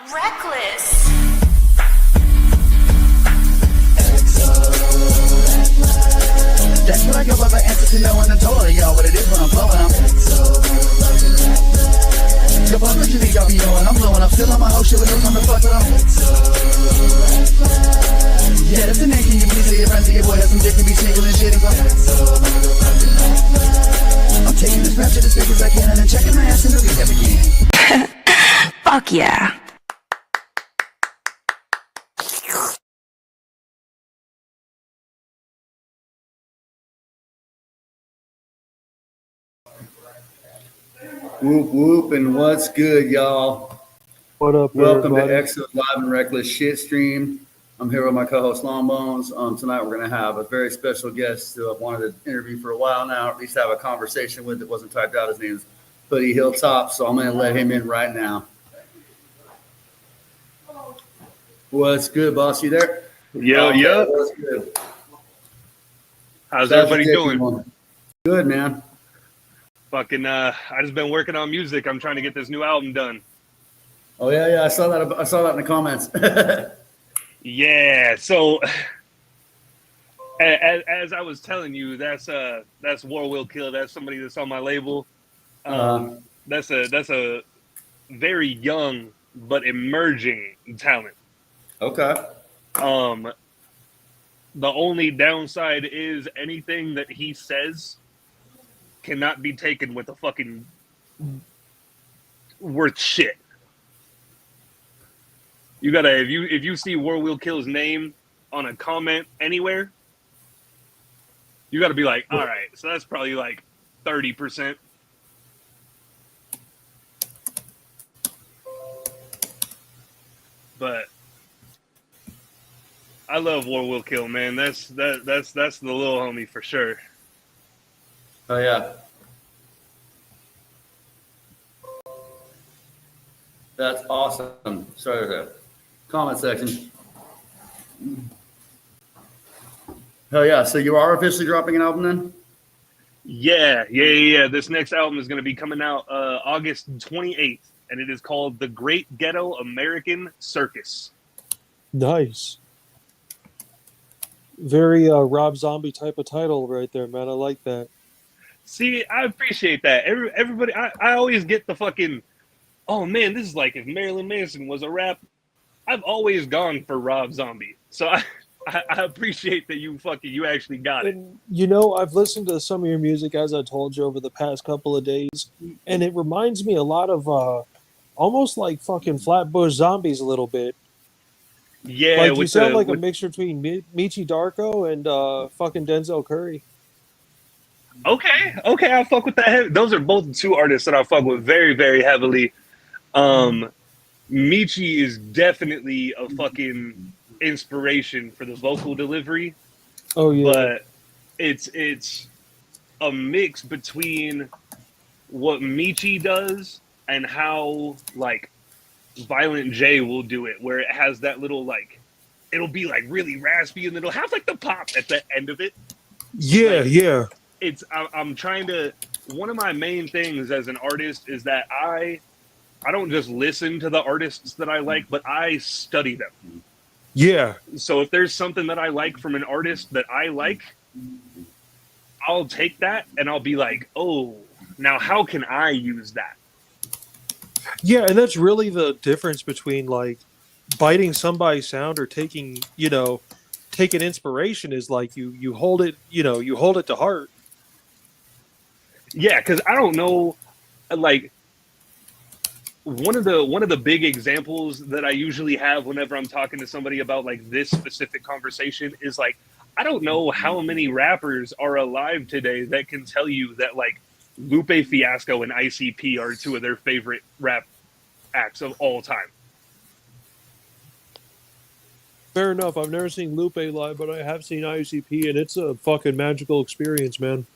Reckless. That's what I go by the answer to knowing I told y'all what it is when I'm flowing. I'm the publicity y'all be knowing I'm blowing. I'm still on my whole shit with no time to fuck with them. Yeah, that's the name. Can you please say your friends to your boy has some dick and be single and shit and go. I'm taking this rap shit as big as I can and then checking my ass in the recap again. Fuck yeah. Whoop whoop, and what's good, y'all? What up, Welcome everybody? to Exo's Live-N-Reckess shit stream. I'm here with my co-host Longbones. Tonight we're going to have a very special guest who I've wanted to interview for a while now, or at least have a conversation with that wasn't typed out. His name is Hoodie Hilltop, so I'm going to let him in right now. What's good, boss? You there? Yo. What's good? How's everybody doing? Good, man. Fucking, I just been working on music. I'm trying to get this new album done. Oh yeah. I saw that in the comments. Yeah. So, as I was telling you, that's War Will Kill. That's somebody that's on my label. That's a very young but emerging talent. Okay. The only downside is anything that he says cannot be taken with a fucking worth shit. You gotta, if you see War Will Kill's name on a comment anywhere, you gotta be like, all right, so that's probably like 30%. But I love War Will Kill, man. That's the little homie for sure. Oh yeah. That's awesome. Sorry for that. Comment section. Hell yeah. So you are officially dropping an album then? Yeah. This next album is going to be coming out August 28th, and it is called The Great Ghetto American Circus. Nice. Very Rob Zombie type of title right there, man. I like that. See, I appreciate that. Everybody, I always get the fucking, oh man, this is like if Marilyn Manson was a rap. I've always gone for Rob Zombie. So I appreciate that you actually got it. And, you know, I've listened to some of your music, as I told you, over the past couple of days, and it reminds me a lot of almost like fucking Flatbush Zombies a little bit. Yeah, like you sound like a mixture between Michi Darko and fucking Denzel Curry. Okay, I'll fuck with that. Those are both two artists that I'll fuck with very, very heavily. Michi is definitely a fucking inspiration for the vocal delivery. Oh yeah. But it's a mix between what Michi does and how like Violent J will do it, where it has that little like, it'll be like really raspy and it'll have like the pop at the end of it. Yeah, like, yeah. I'm trying to, one of my main things as an artist is that I don't just listen to the artists that I like, but I study them. Yeah. So if there's something that I like from an artist that I like, I'll take that and I'll be like, oh, now how can I use that? Yeah, and that's really the difference between like biting somebody's sound or taking inspiration is like you hold it to heart. Yeah, because I don't know, like one of the big examples that I usually have whenever I'm talking to somebody about like this specific conversation is like, I don't know how many rappers are alive today that can tell you that like Lupe Fiasco and ICP are two of their favorite rap acts of all time. Fair enough. I've never seen Lupe live, but I have seen ICP, and it's a fucking magical experience, man.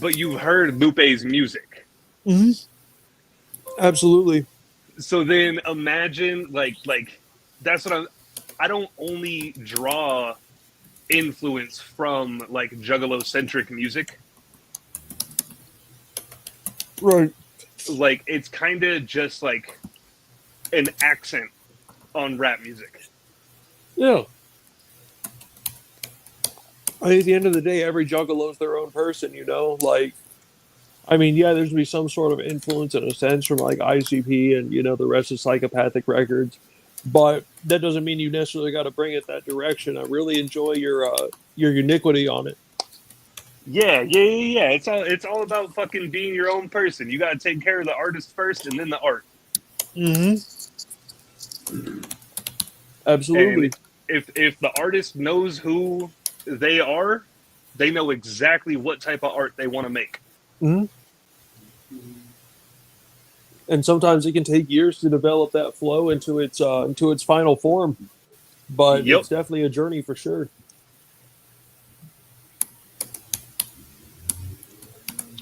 But you've heard Lupe's music. Mm-hmm. Absolutely. So then imagine like that's what I don't only draw influence from like Juggalo-centric music. Right. Like it's kind of just like an accent on rap music. Yeah. At the end of the day, every juggalo's their own person, you know? Like, I mean, yeah, there's going to be some sort of influence in a sense from like ICP and, you know, the rest of Psychopathic Records. But that doesn't mean you necessarily got to bring it that direction. I really enjoy your uniquity on it. Yeah. It's all about fucking being your own person. You got to take care of the artist first, and then the art. Mm-hmm. Absolutely. And if the artist knows who they are, they know exactly what type of art they want to make. Mm-hmm. And sometimes it can take years to develop that flow into its final form. But Yep. It's definitely a journey for sure.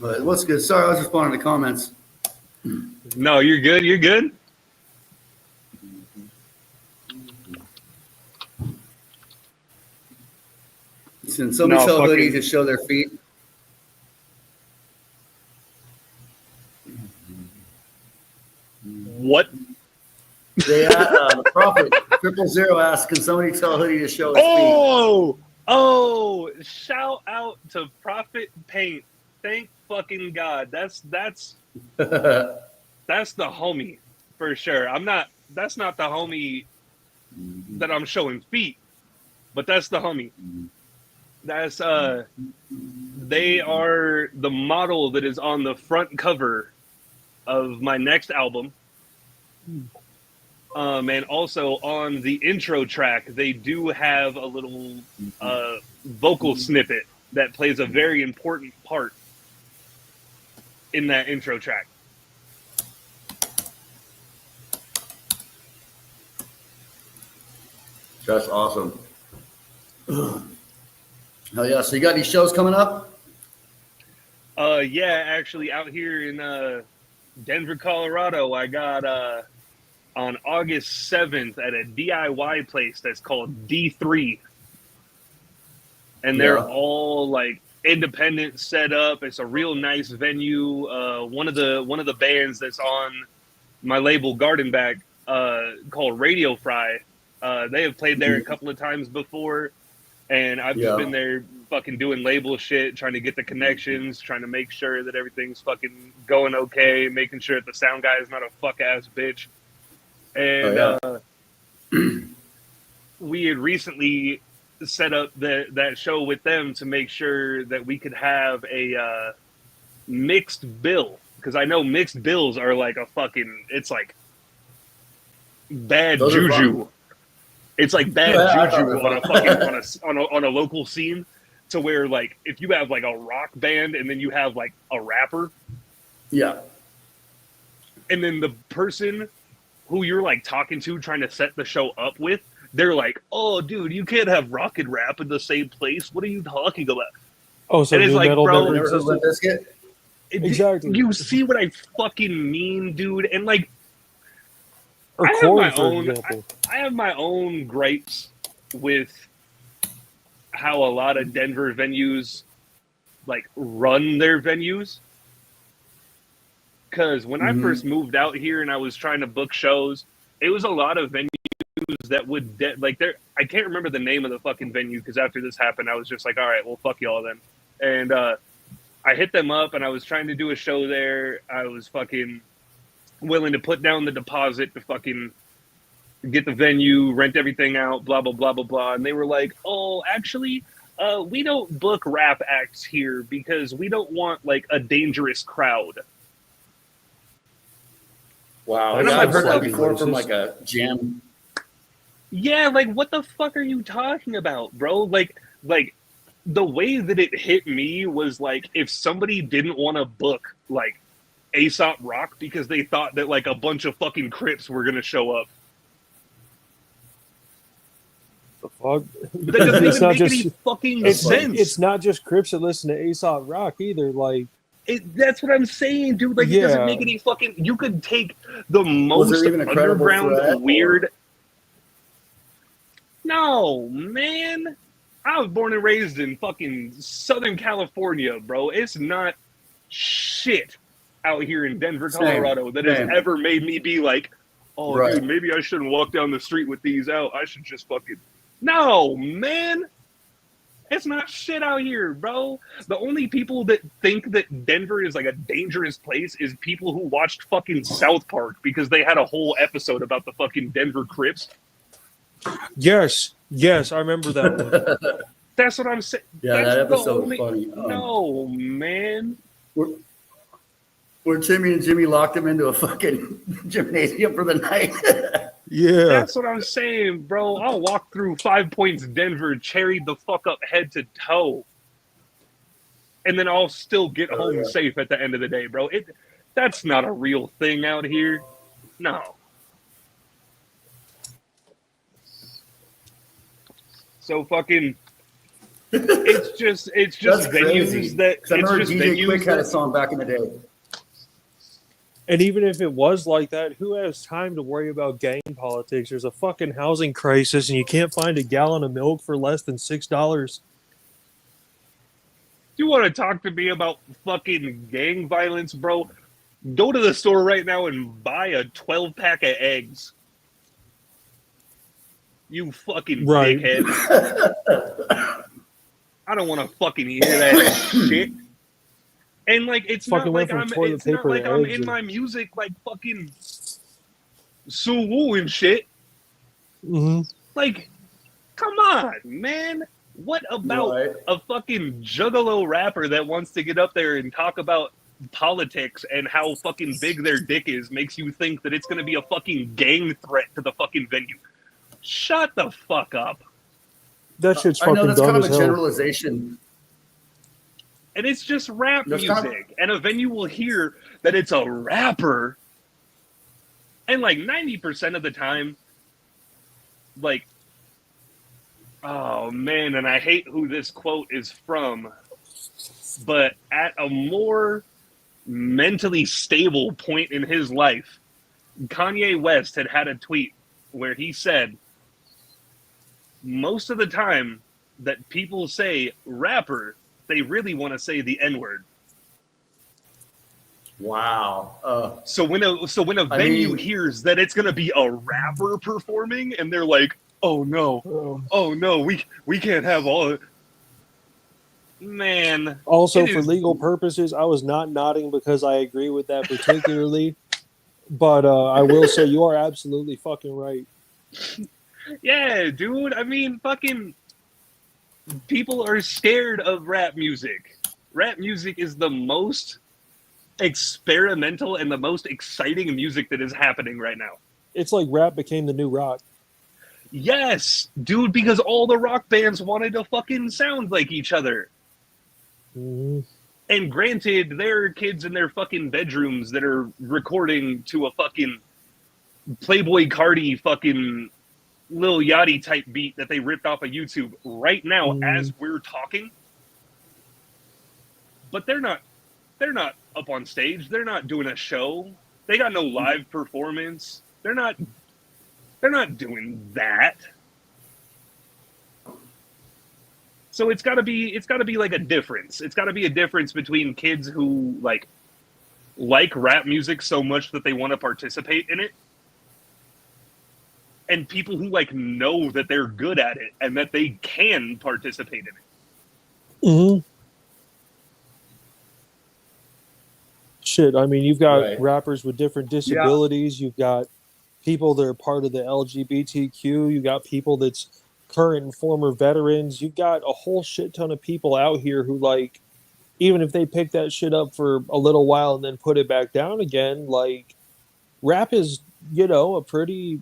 But what's good? Sorry, I was just responding to comments. No, you're good. You're good. Can somebody No, tell fucking- Hoodie to show their feet? What? They the Prophet 000 asked, can somebody tell Hoodie to show his Oh, shout out to Prophet Paint. Thank fucking God. That's feet? the homie for sure. That's not the homie that I'm showing feet, but that's the homie. That's they are the model that is on the front cover of my next album. And also on the intro track, they do have a little vocal snippet that plays a very important part in that intro track. That's awesome. Hell yeah. So you got any shows coming up? Yeah, actually out here in Denver, Colorado, I got on August 7th at a DIY place that's called D3. And they're all like independent set up. It's a real nice venue. One of the bands that's on my label Garden Bag called Radio Fry. They have played there a couple of times before, and I've just been there fucking doing label shit, trying to get the connections, trying to make sure that everything's fucking going okay, making sure that the sound guy is not a fuck ass bitch. And we had recently set up that show with them to make sure that we could have a mixed bill, because I know mixed bills are like a fucking, it's like bad juju. It's like bad juju on a fucking on a local scene, to where like if you have like a rock band and then you have like a rapper, and then the person who you're like talking to, trying to set the show up with, they're like, "Oh, dude, you can't have rock and rap in the same place. What are you talking about?" Oh, so and it's like, bro, exactly. You see what I fucking mean, dude? And like, Or I have Corey, my for own. example. I have my own gripes with how a lot of Denver venues like run their venues. Because when I first moved out here and I was trying to book shows, it was a lot of venues that would like there. I can't remember the name of the fucking venue, because after this happened, I was just like, all right, well, fuck y'all then. And I hit them up and I was trying to do a show there. I was fucking willing to put down the deposit to fucking get the venue, rent everything out, blah, blah, blah, blah, blah. And they were like, oh, actually, we don't book rap acts here because we don't want like a dangerous crowd. Wow. And Yeah, I'm I've heard that fucking before from racist. like a jam. Yeah, like what the fuck are you talking about, bro? Like the way that it hit me was like if somebody didn't want to book like Aesop Rock because they thought that like a bunch of fucking Crips were gonna show up. The fuck? That doesn't It's even not make just- any fucking It's sense. not just Crips that listen to Aesop Rock either. Like, That's what I'm saying, dude. Like, it doesn't Yeah. make any fucking. You could take the Was most there even a credible underground threat, weird. or- No, man. I was born and raised in fucking Southern California, bro. It's not shit out here in Denver, Same. Colorado that has Same. ever made me be like, oh, Right. dude, maybe I shouldn't walk down the street with these out. I should just fucking. No, man. It's not shit out here, bro. The only people that think that Denver is like a dangerous place is people who watched fucking South Park because they had a whole episode about the fucking Denver Crips. Yes, I remember that one. That's what I'm saying. Yeah, That's that episode the was funny. No, man. Where Timmy and Jimmy locked him into a fucking gymnasium for the night. Yeah. That's what I'm saying, bro. I'll walk through 5 Points Denver, cherry the fuck up head to toe. And then I'll still get home safe at the end of the day, bro. That's not a real thing out here. No. So fucking it's just That's venues crazy. that 'Cause I it's remember just DJ venues Quick had a that, song back in the day. And even if it was like that, who has time to worry about gang politics? There's a fucking housing crisis, and you can't find a gallon of milk for less than $6. you want to talk to me about fucking gang violence, bro? Go to the store right now and buy a 12-pack of eggs. You fucking Right. dickhead. I don't want to fucking hear that shit. And like it's Fucking not went like from toilet it's not paper like to I'm eggs in and- my music like fucking Sue Woo and shit. Mm-hmm. Like, come on, man. What about Right. a fucking juggalo rapper that wants to get up there and talk about politics and how fucking big their dick is makes you think that it's going to be a fucking gang threat to the fucking venue? Shut the fuck up. That shit's I fucking know that's dumb kind of as a hell. generalization. And it's just rap That's music. not- And a venue will hear that it's a rapper. And like 90% of the time, like, oh man, and I hate who this quote is from, but at a more mentally stable point in his life, Kanye West had a tweet where he said, most of the time that people say rapper, they really want to say the N-word. Wow. So when a I venue mean- hears that it's gonna be a rapper performing, and they're like, "Oh no, we can't have all." Man, Also, It for is- legal purposes, I was not nodding because I agree with that particularly. But I will say you are absolutely fucking right. yeah, dude. I mean, fucking people are scared of rap music. Rap music is the most experimental and the most exciting music that is happening right now. It's like rap became the new rock. Yes, dude, because all the rock bands wanted to fucking sound like each other. Mm-hmm. And granted, there are kids in their fucking bedrooms that are recording to a fucking Playboy Cardi fucking Lil Yachty type beat that they ripped off of YouTube right now as we're talking. But they're not up on stage. They're not doing a show. They got no live performance. They're not doing that. So it's got to be like a difference. It's got to be a difference between kids who like rap music so much that they want to participate in it, and people who like know that they're good at it and that they can participate in it. Mm-hmm. Shit, I mean, you've got Right. rappers with different disabilities. You've got people that are part of the LGBTQ. You got people that's current and former veterans. You've got a whole shit ton of people out here who, like, even if they pick that shit up for a little while and then put it back down again, like, rap is, you know, a pretty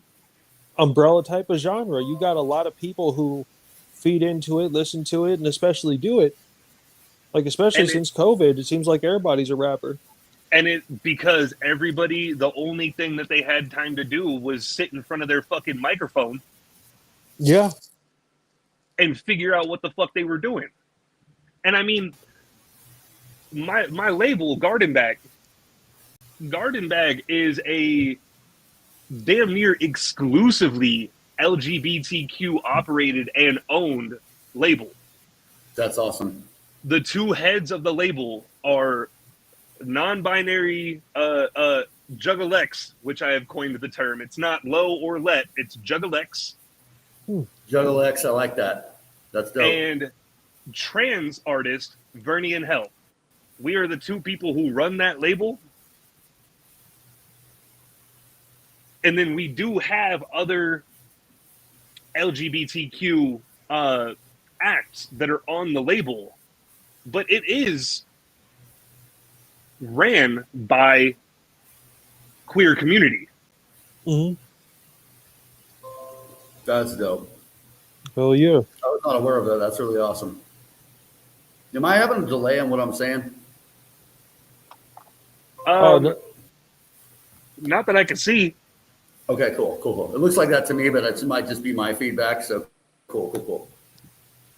umbrella type of genre. You got a lot of people who feed into it, listen to it, and especially do it. Like, especially And since COVID, it seems like everybody's a rapper. And it because everybody, the only thing that they had time to do was sit in front of their fucking microphone Yeah. and figure out what the fuck they were doing. And I mean, my label, Garden Bag is a damn near exclusively LGBTQ operated and owned label. That's awesome. The two heads of the label are non-binary Juggalex, which I have coined the term. It's not low or let, it's Juggalex. Juggle X, I like that. That's dope. And trans artist Vernie and Hell. We are the two people who run that label. And then we do have other LGBTQ acts that are on the label, but it is ran by queer community. Mm-hmm. That's dope. Hell yeah. I was not aware of that. That's really awesome. Am I having a delay on what I'm saying? No. Not that I can see. Okay, cool. It looks like that to me, but it might just be my feedback. So cool.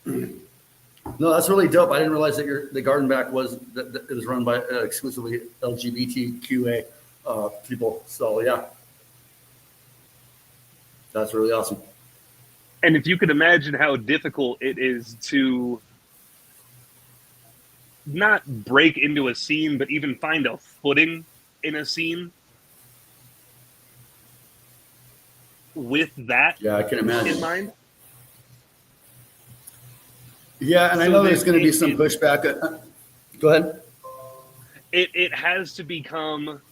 No, that's really dope. I didn't realize that the Garden Back was that it was run by exclusively LGBTQA people. So yeah, that's really awesome. And if you could imagine how difficult it is to not break into a scene, but even find a footing in a scene with that Yeah, I can imagine. in mind. Yeah, and I So know there's then going to be it- some pushback. Go ahead. It has to become,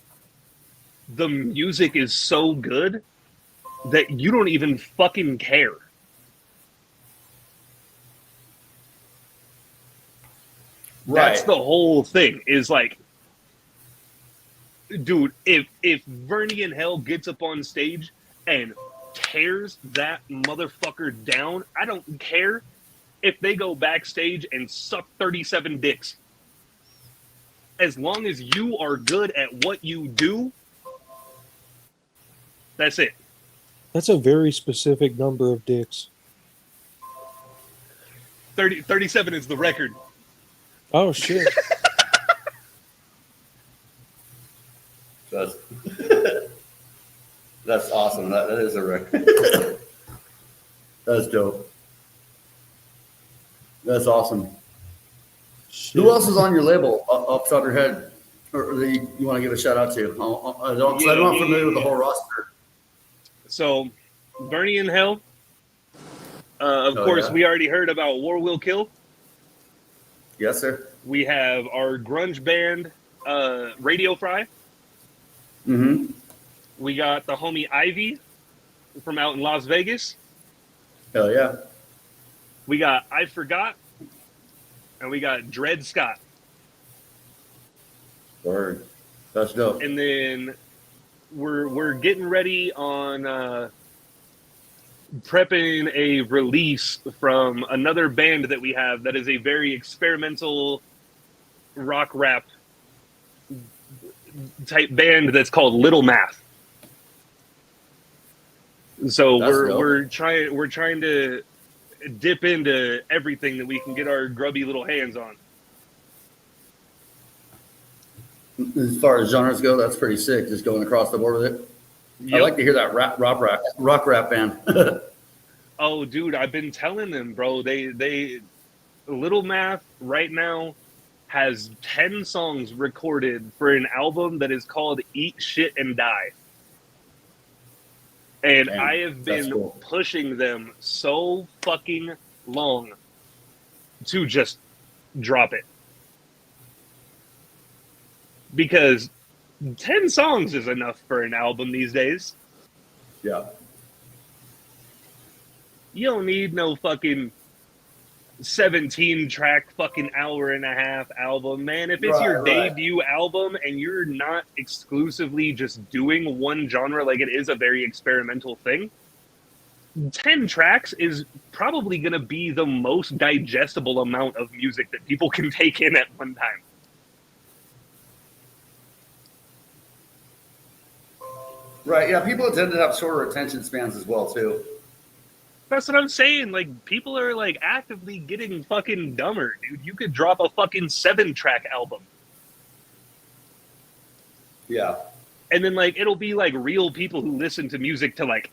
the music is so good that you don't even fucking care. That's the whole thing, is like, dude, if Vernie and Hell gets up on stage and tears that motherfucker down, I don't care if they go backstage and suck 37 dicks. As long as you are good at what you do, that's it. That's a very specific number of dicks. 37 is the record. Oh, shit. That's that's awesome. That is a record. That's dope. That's awesome. Shit. Who else is on your label off the top of your head, or that you want to give a shout out to? I'm not familiar with the whole roster. So, Vernie and Hell. Of course, yeah. we already heard about War Will Kill. Yes, sir. We have our grunge band, Radio Fry. Mm-hmm. We got the homie Ivy from out in Las Vegas. Hell yeah. We got I Forgot. And we got Dred Scott. Word. That's dope. And then we're getting ready on prepping a release from another band that we have that is a very experimental rock rap type band that's called Little Math. So That's dope. we're trying to dip into everything that we can get our grubby little hands on. As far as genres go, that's pretty sick. Just going across the board with it. Yep. I like to hear that rock rap band. Oh, dude, I've been telling them, bro. They Little Math right now has 10 songs recorded for an album that is called Eat Shit and Die. And Damn, I have that's been cool. pushing them so fucking long to just drop it. Because 10 songs is enough for an album these days. Yeah. You don't need no fucking 17 track fucking hour and a half album, man. If it's your Right. debut album and you're not exclusively just doing one genre, like it is a very experimental thing, 10 tracks is probably going to be the most digestible amount of music that people can take in at one time. Right. Yeah. People tend to have shorter attention spans as well, too. That's what I'm saying. Like, people are like actively getting fucking dumber, dude. You could drop a fucking 7-track album. Yeah. And then like it'll be like real people who listen to music to like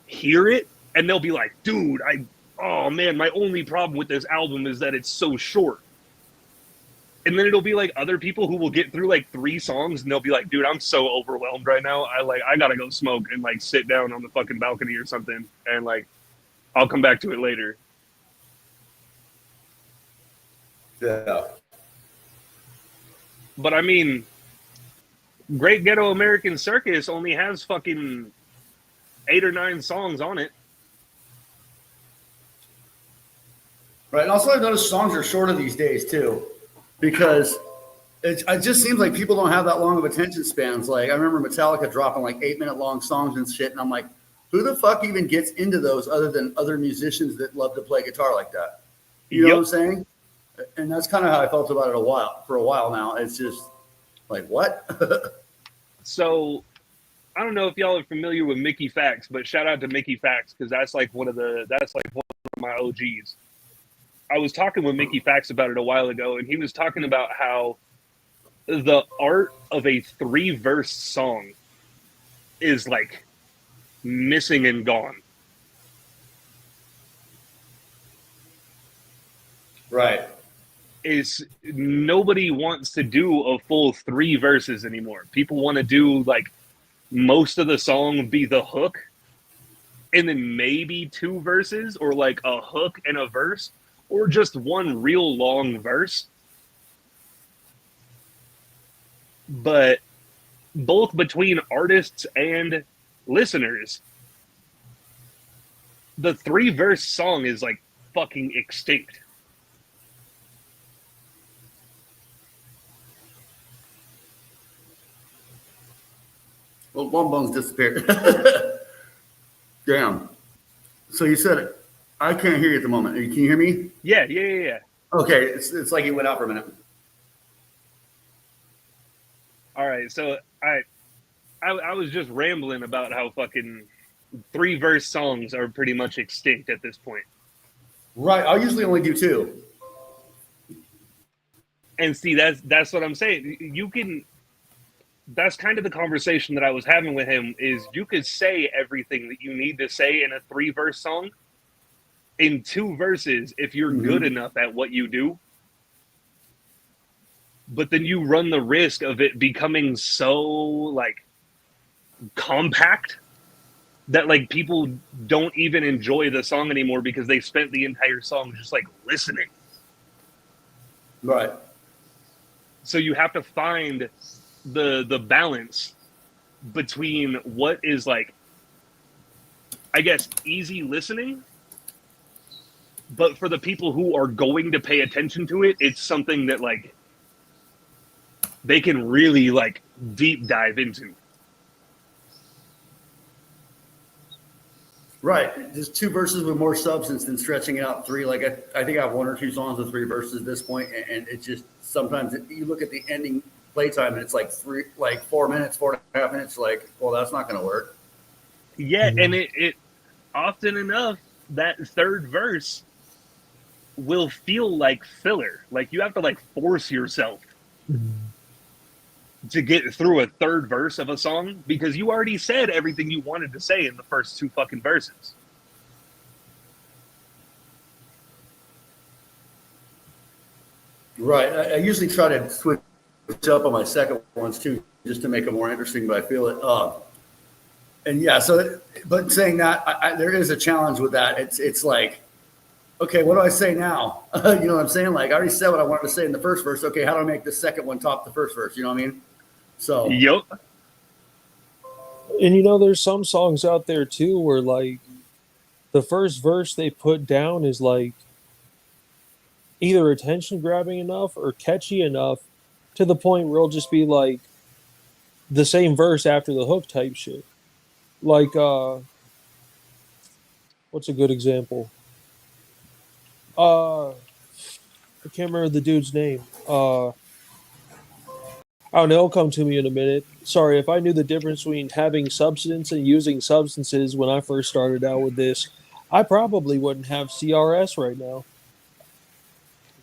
hear it, and they'll be like, dude, oh man, my only problem with this album is that it's so short. And then it'll be like other people who will get through like 3 songs and they'll be like, dude, I'm so overwhelmed right now. I gotta go smoke and like sit down on the fucking balcony or something. And like, I'll come back to it later. Yeah. But I mean, Great Ghetto American Circus only has fucking 8 or 9 songs on it. Right. And also, I've noticed songs are shorter these days too, because it just seems like people don't have that long of attention spans. Like, I remember Metallica dropping like 8-minute long songs and shit, and I'm like, who the fuck even gets into those other than other musicians that love to play guitar like that? You know what I'm saying? And that's kind of how I felt about it for a while now. It's just like, what? So I don't know if y'all are familiar with Mickey Fax, but shout out to Mickey Fax, because that's like one of my OGs. I was talking with Mickey Fax about it a while ago, and he was talking about how the art of a 3-verse song is like missing and gone. Right. Is nobody wants to do a full 3 verses anymore. People want to do like most of the song be the hook and then maybe 2 verses, or like a hook and a verse, or just one real long verse. But both between artists and listeners, the 3-verse song is like fucking extinct. Well, Longbones disappeared. Damn. So you said it. I can't hear you at the moment. Can you hear me? Yeah. Okay, it's like you went out for a minute. All right, so I was just rambling about how fucking 3-verse songs are pretty much extinct at this point. Right. I usually only do 2. And see, that's what I'm saying. That's kind of the conversation that I was having with him, is you could say everything that you need to say in a 3-verse song in 2 verses if you're good enough at what you do. But then you run the risk of it becoming so like compact that like people don't even enjoy the song anymore because they spent the entire song just like listening. Right. So you have to find the balance between what is like, I guess, easy listening, but for the people who are going to pay attention to it, it's something that like they can really like deep dive into. Right. Just 2 verses with more substance than stretching it out 3. Like I think I have 1 or 2 songs with 3 verses at this point, and it just sometimes you look at the ending playtime and it's like 4 minutes, 4.5 minutes. Like, well, that's not going to work. Yeah, and it often enough that 3rd verse will feel like filler. Like you have to like force yourself to get through a 3rd verse of a song because you already said everything you wanted to say in the first 2 fucking verses. Right. I usually try to switch up on my second ones too, just to make it more interesting, but I feel it. And yeah, so, but saying that, there is a challenge with that. It's like, okay, what do I say now? You know what I'm saying? Like, I already said what I wanted to say in the first verse. Okay, how do I make the second one top the first verse? You know what I mean? So. Yep. And you know, there's some songs out there too where like the first verse they put down is like either attention grabbing enough or catchy enough to the point where it'll just be like the same verse after the hook type shit. Like, what's a good example? I can't remember the dude's name. I don't know, it'll come to me in a minute. Sorry, if I knew the difference between having substance and using substances when I first started out with this, I probably wouldn't have CRS right now.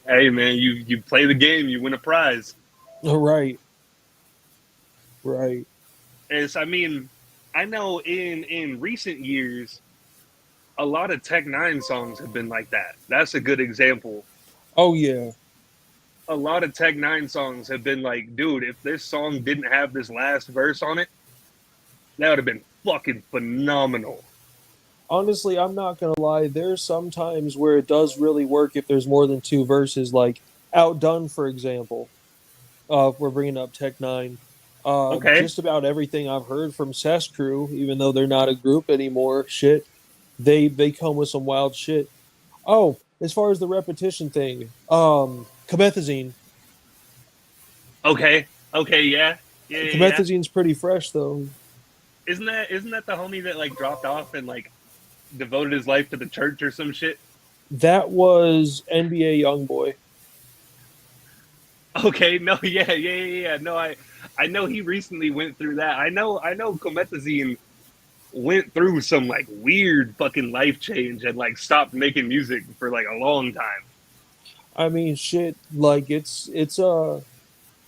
Hey man, you play the game, you win a prize. Right. As I mean, I know in recent years, a lot of Tech Nine songs have been like that. That's a good example. Oh yeah. a lot of Tech Nine songs have been like, dude, if this song didn't have this last verse on it, that would have been fucking phenomenal. Honestly, I'm not gonna lie. There's some times where it does really work if there's more than two verses, like Outdone, for example. If we're bringing up Tech Nine. Okay. Just about everything I've heard from Cess Crew, even though they're not a group anymore, they come with some wild shit. Oh, as far as the repetition thing, Comethazine. Okay. Okay. Yeah. Yeah. Yeah. Yeah. Comethazine's pretty fresh though. Isn't that the homie that like dropped off and like devoted his life to the church or some shit? That was NBA YoungBoy. Okay. No. Yeah. Yeah. Yeah. Yeah. No. I know he recently went through that. I know. Comethazine went through some like weird fucking life change and like stopped making music for like a long time. I mean, shit. Like it's an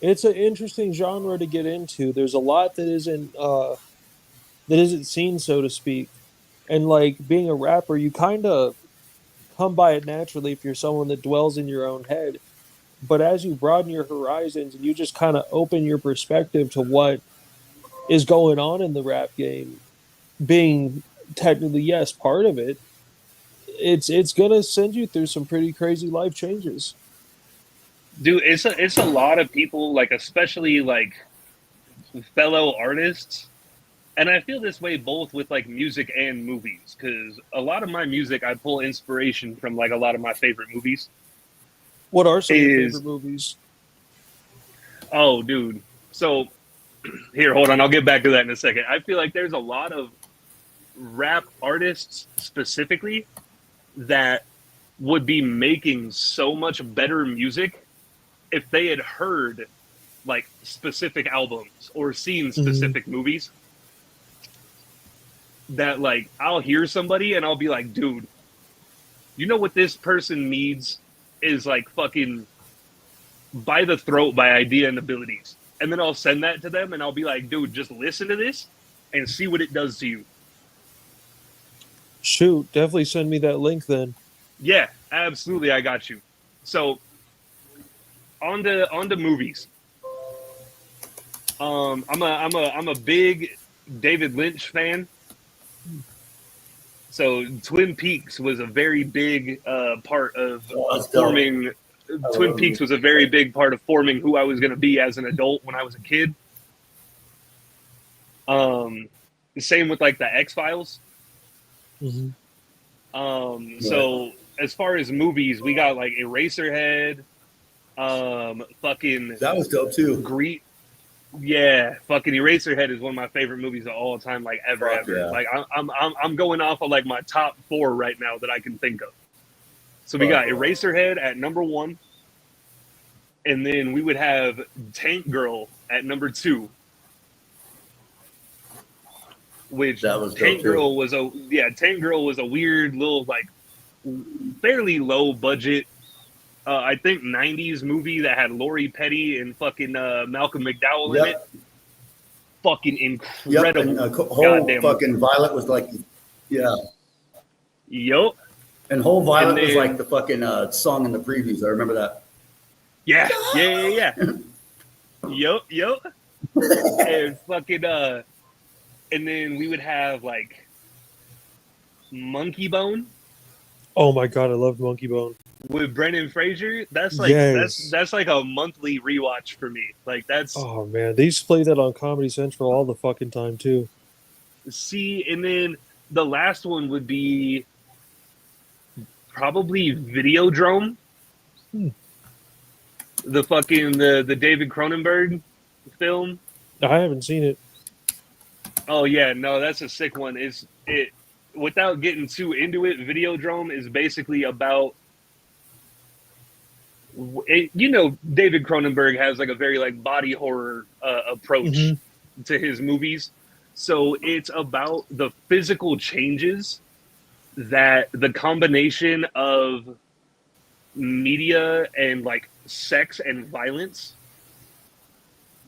interesting genre to get into. There's a lot that isn't seen, so to speak. And like being a rapper, you kind of come by it naturally if you're someone that dwells in your own head. But as you broaden your horizons and you just kind of open your perspective to what is going on in the rap game, being technically yes part of it, it's gonna send you through some pretty crazy life changes. Dude, it's a lot of people, like especially like fellow artists, and I feel this way both with like music and movies, because a lot of my music I pull inspiration from like a lot of my favorite movies. What are some of your favorite movies? Oh, dude. So here, hold on, I'll get back to that in a second. I feel like there's a lot of rap artists specifically that would be making so much better music if they had heard like specific albums or seen specific movies. That like I'll hear somebody and I'll be like, dude, you know what this person needs is like fucking By the Throat by Idea and Abilities. And then I'll send that to them and I'll be like, dude, just listen to this and see what it does to you. Shoot, definitely send me that link then. Yeah, absolutely, I got you. So on to movies. I'm a big David Lynch fan. So Twin Peaks was a very big part of forming. Twin Peaks was a very big part of forming who I was going to be as an adult when I was a kid. Same with like the X-Files. So as far as movies, we got like Eraserhead, fucking That was dope too. Yeah, fucking Eraserhead is one of my favorite movies of all time, like ever. Yeah. Like I'm going off of like my top 4 right now that I can think of. So we got Eraserhead at number 1, and then we would have Tank Girl at number 2. Which Tank Girl was a weird little like fairly low budget. I think 90s movie that had Lori Petty and fucking Malcolm McDowell in it. Fucking incredible. Yep. And whole fucking Violet was like, yeah. Yup. And whole Violet was like the fucking song in the previews. I remember that. Yeah. Yup. And fucking and then we would have like Monkey Bone. Oh my god, I loved Monkey Bone. With Brendan Fraser, that's like that's like a monthly rewatch for me. Like that's oh man, they used to play that on Comedy Central all the fucking time too. See, and then the last one would be probably Videodrome. The fucking the David Cronenberg film. I haven't seen it. Oh yeah, no, that's a sick one. It without getting too into it, Videodrome is basically about David Cronenberg has like a very like body horror approach to his movies. So it's about the physical changes that the combination of media and like sex and violence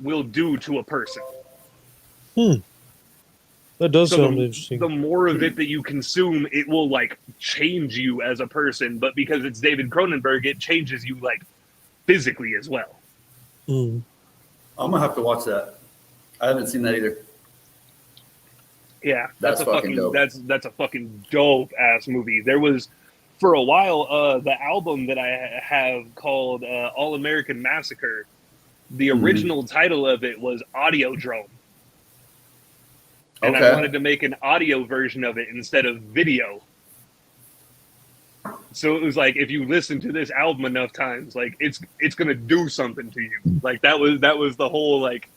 will do to a person. That does sound interesting. The more of it that you consume, it will like change you as a person. But because it's David Cronenberg, it changes you like physically as well. Mm. I'm gonna have to watch that. I haven't seen that either. Yeah, That's a fucking dope. That's a fucking dope ass movie. There was for a while the album that I have called All American Massacre. The original title of it was Audiodrome, and I Okay. wanted to make an audio version of it instead of video. So it was like, if you listen to this album enough times, like it's gonna do something to you. Like that was the whole like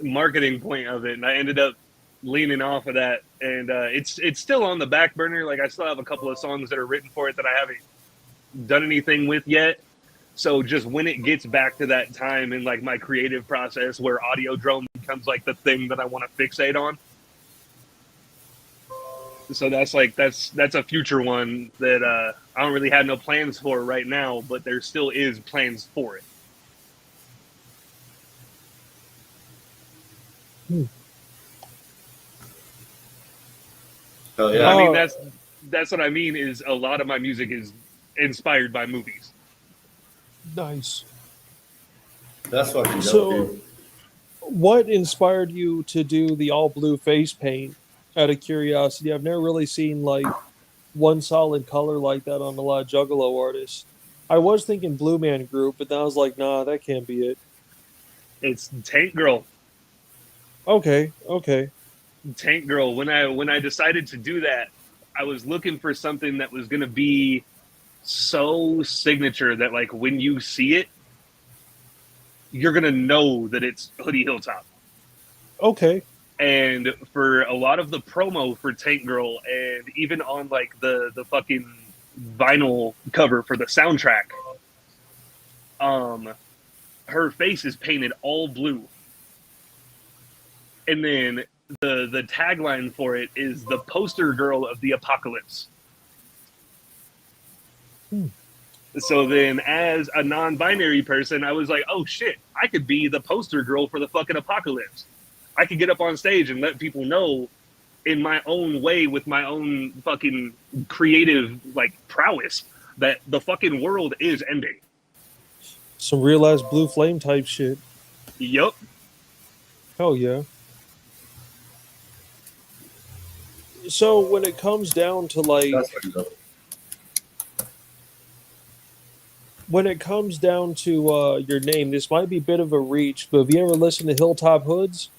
marketing point of it, and I ended up leaning off of that, and it's still on the back burner. Like I still have a couple of songs that are written for it that I haven't done anything with yet. So just when it gets back to that time in like my creative process where Audiodrome becomes like the thing that I want to fixate on. So that's a future one that I don't really have no plans for right now, but there still is plans for it. Oh I yeah. mean, that's what I mean is a lot of my music is inspired by movies. Nice. That's fucking dope, So, dude. what inspired you to do the all blue face paint? Out of curiosity, I've never really seen like one solid color like that on a lot of Juggalo artists. I was thinking Blue Man Group, but then I was like, nah, that can't be it. It's Tank Girl. Okay. Tank Girl. When I decided to do that, I was looking for something that was going to be so signature that like when you see it, you're going to know that it's Hoodie Hilltop. Okay. And for a lot of the promo for Tank Girl, and even on like the fucking vinyl cover for the soundtrack, her face is painted all blue. And then the tagline for it is the poster girl of the apocalypse. So then as a non-binary person, I was like, oh shit, I could be the poster girl for the fucking apocalypse. I could get up on stage and let people know in my own way with my own fucking creative like prowess that the fucking world is ending. Some real ass blue flame type shit. Yup. Hell yeah. So when it comes down to like That's fucking dope. when it comes down to your name, this might be a bit of a reach, but have you ever listened to Hilltop Hoods?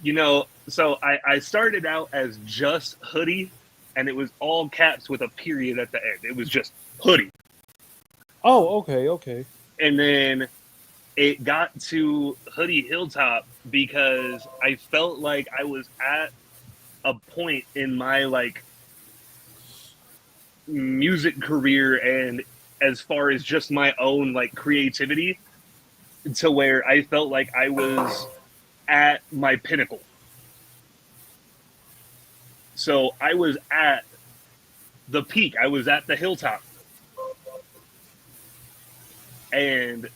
You know, so I started out as just Hoodie, and it was all caps with a period at the end. It was just Hoodie. Oh, okay. And then it got to Hoodie Hilltop because I felt like I was at a point in my like music career and as far as just my own like creativity to where I felt like I was at my pinnacle. So I was at the peak. I was at the hilltop. And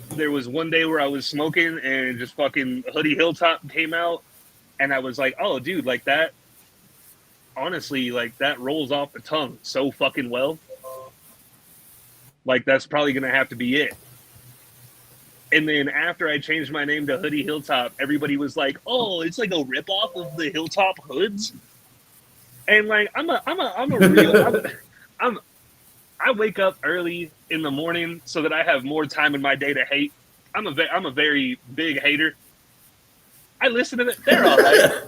there was one day where I was smoking and just fucking Hoodie Hilltop came out. And I was like, oh, dude, like that, honestly, like that rolls off the tongue so fucking well. Like that's probably going to have to be it. And then after I changed my name to Hoodie Hilltop, everybody was like, "Oh, it's like a ripoff of the Hilltop Hoods." And like, I'm a real, I wake up early in the morning so that I have more time in my day to hate. I'm a very big hater. I listen to them. They're all right.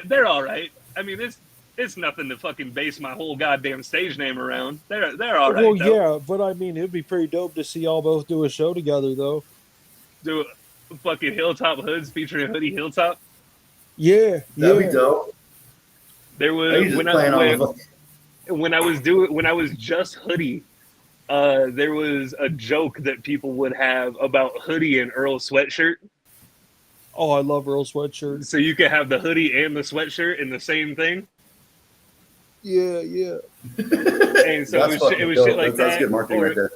They're all right. I mean, it's nothing to fucking base my whole goddamn stage name around. They're all right. Well, though. yeah, but I mean, it'd be pretty dope to see y'all both do a show together, though. Do fucking Hilltop Hoods featuring Hoodie Hilltop. Yeah, That'd be dope. There was when I was just Hoodie. There was a joke that people would have about Hoodie and Earl sweatshirt. Oh, I love Earl sweatshirt. So you could have the hoodie and the sweatshirt in the same thing. Yeah. And so it was shit like that. That's good marketing right there.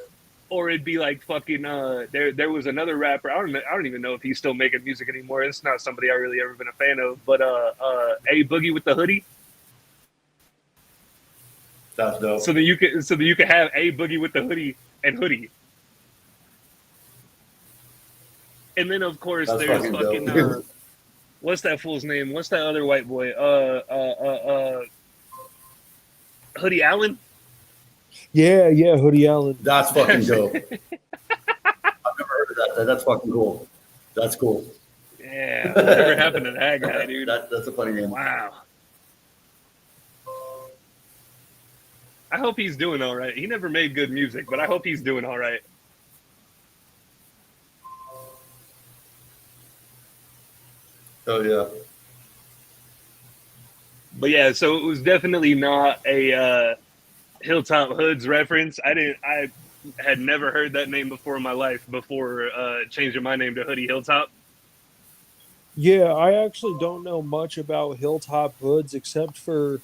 Or it'd be like fucking there was another rapper. I don't even know if he's still making music anymore. It's not somebody I really ever been a fan of. But A Boogie with the hoodie. That's dope. So that you could have A Boogie with the hoodie and Hoodie. And then of course That's there's fucking fucking dope. what's that fool's name? What's that other white boy? Hoodie Allen. Yeah, Hoodie Allen. That's fucking dope. I've never heard of that. That's fucking cool. That's cool. Yeah, whatever happened to that guy, dude? That's a funny name. Wow. I hope he's doing all right. He never made good music, but I hope he's doing all right. Oh yeah. But yeah, so it was definitely not a Hilltop Hoods reference. I had never heard that name before in my life before changing my name to Hoodie Hilltop. Yeah, I actually don't know much about Hilltop Hoods except for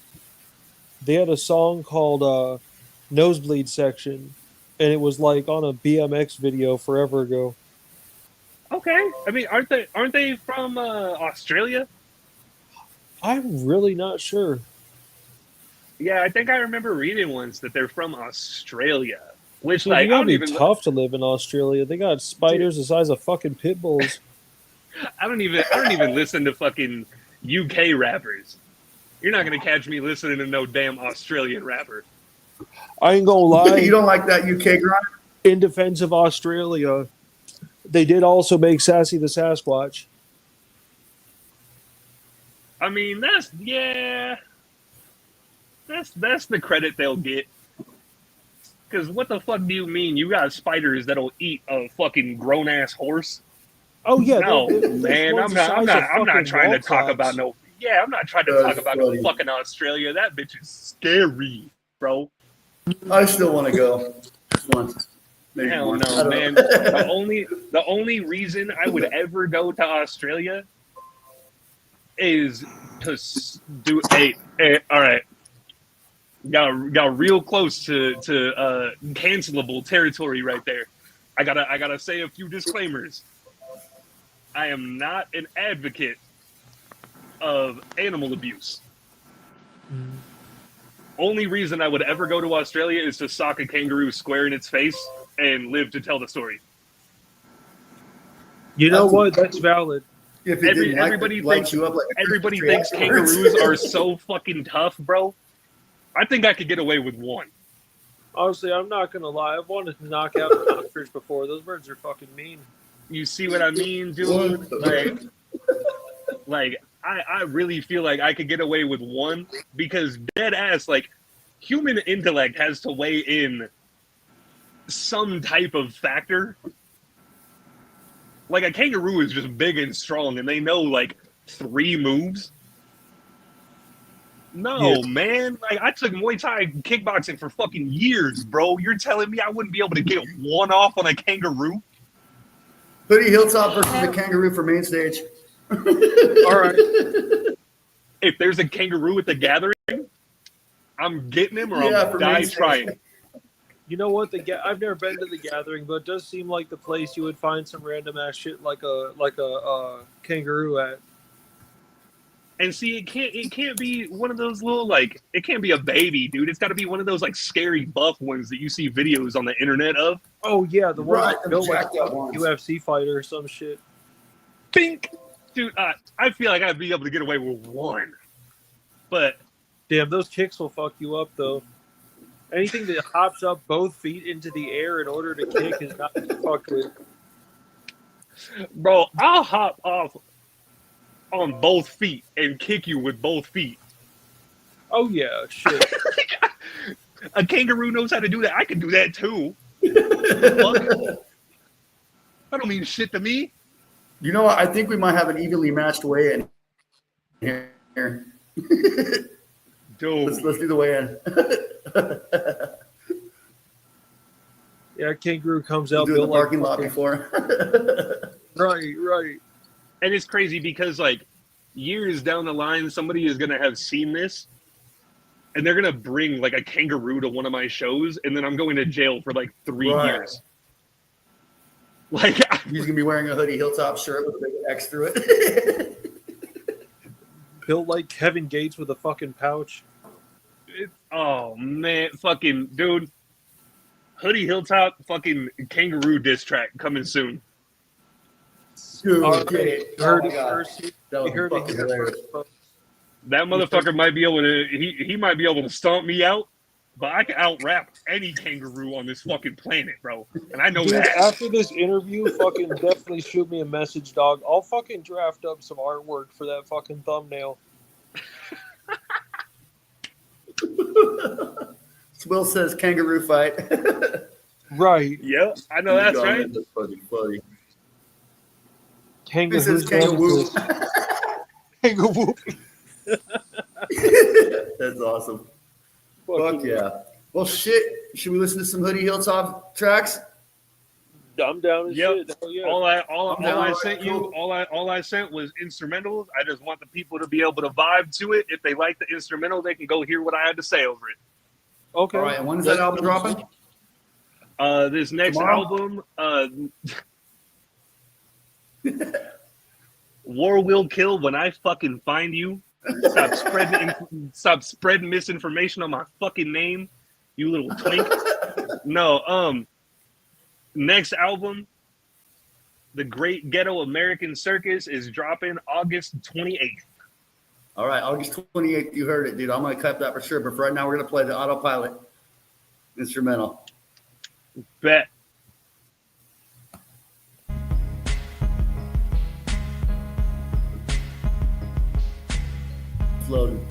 they had a song called Nosebleed Section, and it was like on a BMX video forever ago. Okay, I mean, aren't they from Australia? I'm really not sure. Yeah, I think I remember reading once that they're from Australia. Which, Dude, like, you I gotta don't be even tough to live in Australia. They got spiders the size of fucking pit bulls. I don't even listen to fucking UK rappers. You're not gonna catch me listening to no damn Australian rapper. I ain't gonna lie. You don't like that UK grind? In defense of Australia, they did also make Sassy the Sasquatch. I mean, that's the credit they'll get. Because what the fuck do you mean? You got spiders that'll eat a fucking grown ass horse? Oh yeah, No, there's man, ones I'm the size of not fucking trying to talk wall about clocks. no. Yeah, I'm not trying to That's talk about no funny. fucking Australia. That bitch is scary, bro. I still want to go just once. Maybe Hell once. I no, don't man. know. The only reason I would ever go to Australia is to do all right. Got real close to cancelable territory right there. I gotta say a few disclaimers. I am not an advocate of animal abuse. Only reason I would ever go to Australia is to sock a kangaroo square in its face and live to tell the story. You know what? That's valid. If it didn't Everybody light thinks you up like a everybody Christmas thinks tree afterwards. kangaroos are so fucking tough, bro. I think I could get away with one. Honestly, I'm not gonna lie. I've wanted to knock out the ostrich before. Those birds are fucking mean. You see what I mean, dude? Like I really feel like I could get away with one because dead ass, like, human intellect has to weigh in some type of factor. Like, a kangaroo is just big and strong and they know like 3 moves. No, man. Like, I took Muay Thai kickboxing for fucking years, bro. You're telling me I wouldn't be able to get one off on a kangaroo? Hoodie Hilltop versus the kangaroo for main stage. All right. If there's a kangaroo at the gathering, I'm getting him or Yeah, I'll for die me, trying. You know what? I've never been to the gathering, but it does seem like the place you would find some random ass shit like a kangaroo at. And see, it can't be one of those little, like, it can't be a baby, dude. It's got to be one of those like scary buff ones that you see videos on the internet of. Oh yeah, the one Right, that built like jacked up a ones. UFC fighter or some shit. Bink, dude. I feel like I'd be able to get away with one, but Damn, those kicks will fuck you up though. Anything that hops up both feet into the air in order to kick is not to fuck with. bro, I'll hop off on both feet and kick you with both feet. Oh yeah, shit. A kangaroo knows how to do that. I can do that too. Fuck. I don't mean shit to me. You know what? I think we might have an evenly matched weigh-in here. Dude, Let's do the weigh-in. Yeah, kangaroo comes We'll out do it in the built like parking lot fucking- before. Right. and it's crazy because like years down the line, somebody is gonna have seen this, and they're gonna bring like a kangaroo to one of my shows, and then I'm going to jail for like 3 Right. years. Like, He's gonna be wearing a Hoodie Hilltop shirt with a big X through it. Built like Kevin Gates with a fucking pouch. oh man, fucking dude, Hoodie Hilltop, fucking kangaroo diss track coming soon. Dude, All get right, it. you heard Oh it my God. first. That You would be heard it fucking here hilarious. first, folks. That motherfucker might be able to. He might be able to stomp me out, but I can out rap any kangaroo on this fucking planet, bro. And I know Dude, that. after this interview, fucking definitely shoot me a message, dog. I'll fucking draft up some artwork for that fucking thumbnail. Will says kangaroo fight. Right. Yep, I know that's right. That's fucking funny. Kangaroo. This is kangaroo. Kangaroo. That's awesome. Fuck yeah. Well, shit. Should we listen to some Hoodie Hilltop tracks? I'm down as Yep. shit. Hell yeah. All I Alright, sent you, cool. all I sent was instrumentals. I just want the people to be able to vibe to it. If they like the instrumental, they can go hear what I had to say over it. Okay. All right. And when is that album dropping? This next Tomorrow? album, War Will Kill When I Fucking Find You. Stop spreading misinformation on my fucking name, you little twink. No, next album, The Great Ghetto American Circus, is dropping August 28th. All right. August 28th. You heard it, dude. I'm going to cut that for sure. But for right now, we're going to play the Autopilot instrumental. Bet. Floating.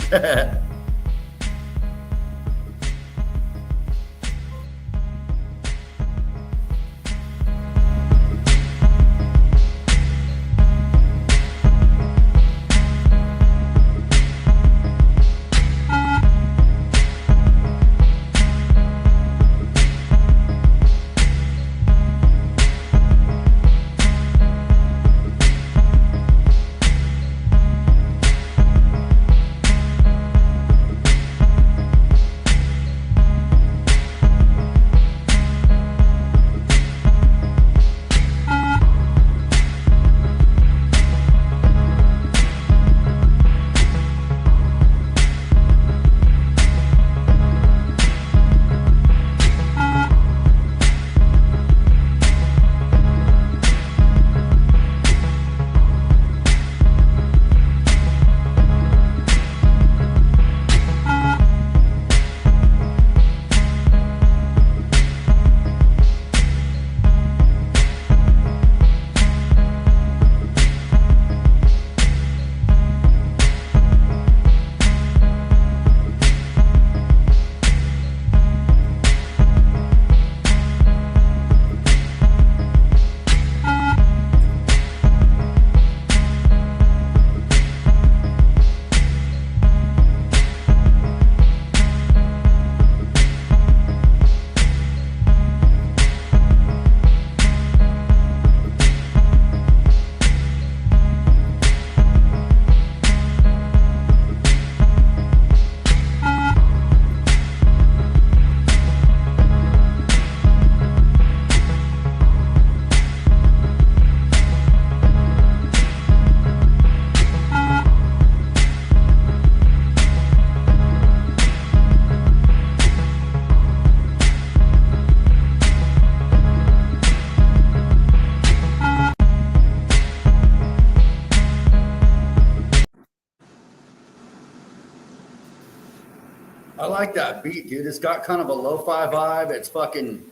I like that beat, dude. It's got kind of a lo-fi vibe. It's fucking.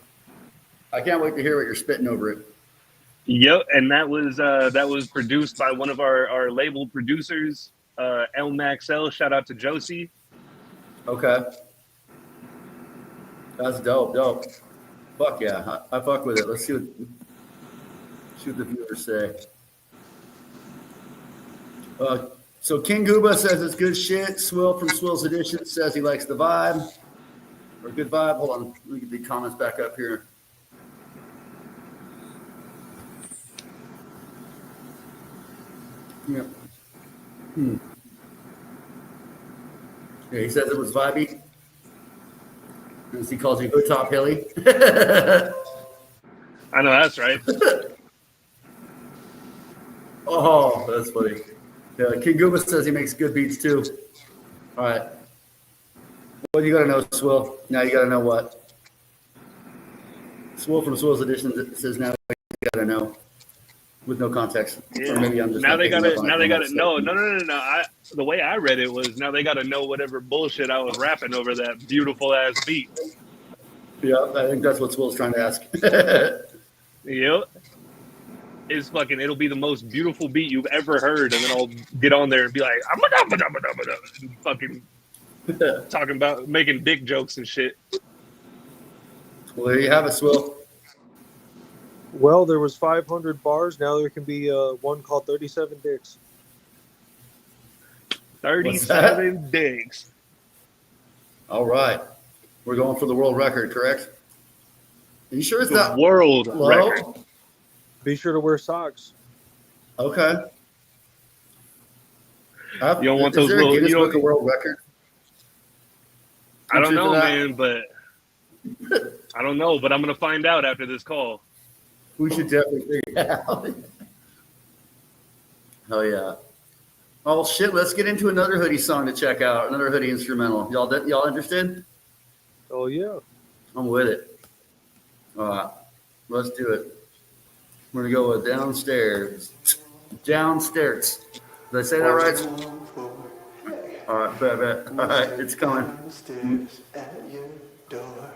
I can't wait to hear what you're spitting over it. Yep, and that was produced by one of our label producers, El Maxell. Shout out to Josie. Okay. That's dope. Fuck yeah. I fuck with it. Let's see what the viewers say. So King Gooba says it's good shit. Swill from Swill's Edition says he likes the vibe. Or good vibe. Hold on. Let me get the comments back up here. Yeah. Yeah, he says it was vibey. As he calls you Hoodtop Hilly. I know that's right. Oh, that's funny. Yeah, King Gooba says he makes good beats too. All right. What do you got to know, Swill? Now you got to know what? Swill from Swill's Edition says now you got to know. with no context. Yeah. Or maybe I'm just Now not they picking gotta. up on Now it. they gotta. No. The way I read it was now they gotta know whatever bullshit I was rapping over that beautiful ass beat. Yeah, I think that's what Will's trying to ask. Yep. It's fucking. It'll be the most beautiful beat you've ever heard, and then I'll get on there and be like, and fucking talking about making dick jokes and shit. Well, there you have it, Will. Well, there was 500 bars. Now there can be one called 37 Dicks. 37 dicks. All right. We're going for the world record, correct? Are you sure it's The not world low? record. Be sure to wear socks. Okay. You don't want Is those there a little. Guinness You Book of don't, World Record? I don't Answer to know, that? man, but I don't know. But I'm gonna find out after this call. We should definitely figure it out. Hell yeah. Oh shit, let's get into another Hoodie song to check out. Another Hoodie instrumental. Y'all interested? Oh, yeah. I'm with it. All right. Let's do it. We're gonna go with Downstairs. Downstairs. Did I say that right? All right, bet. All right, it's coming. Downstairs at your door.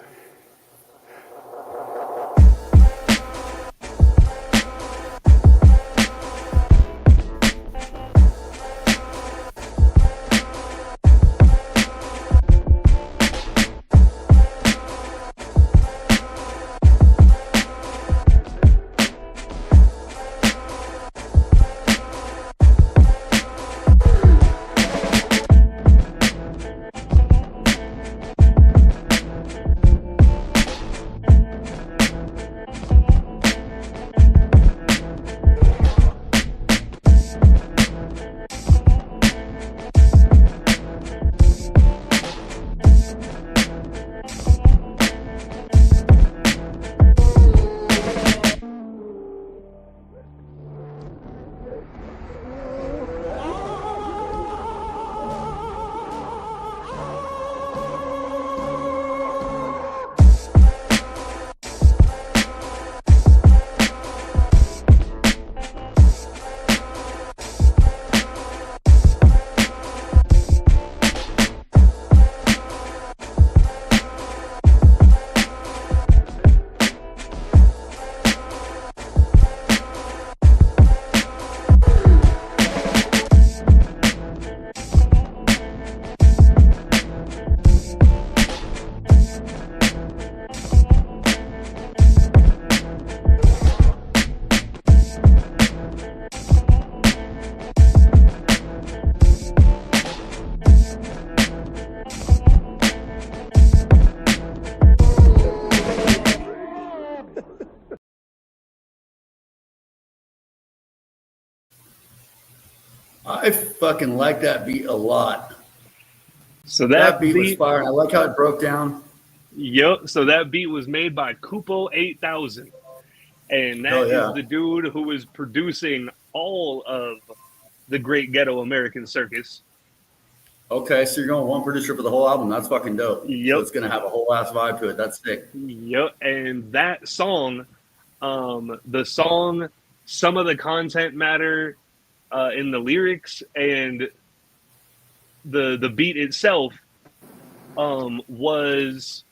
I fucking like that beat a lot. So That beat was fire. I like how it broke down. Yep. So that beat was made by Kupo 8000, and that is the dude who is producing all of the Great Ghetto American Circus. Okay, so you're going one producer for the whole album. That's fucking dope. Yep. So it's gonna have a whole ass vibe to it. That's sick. Yep. And that song, the song, some of the content matter in the lyrics, and the beat itself was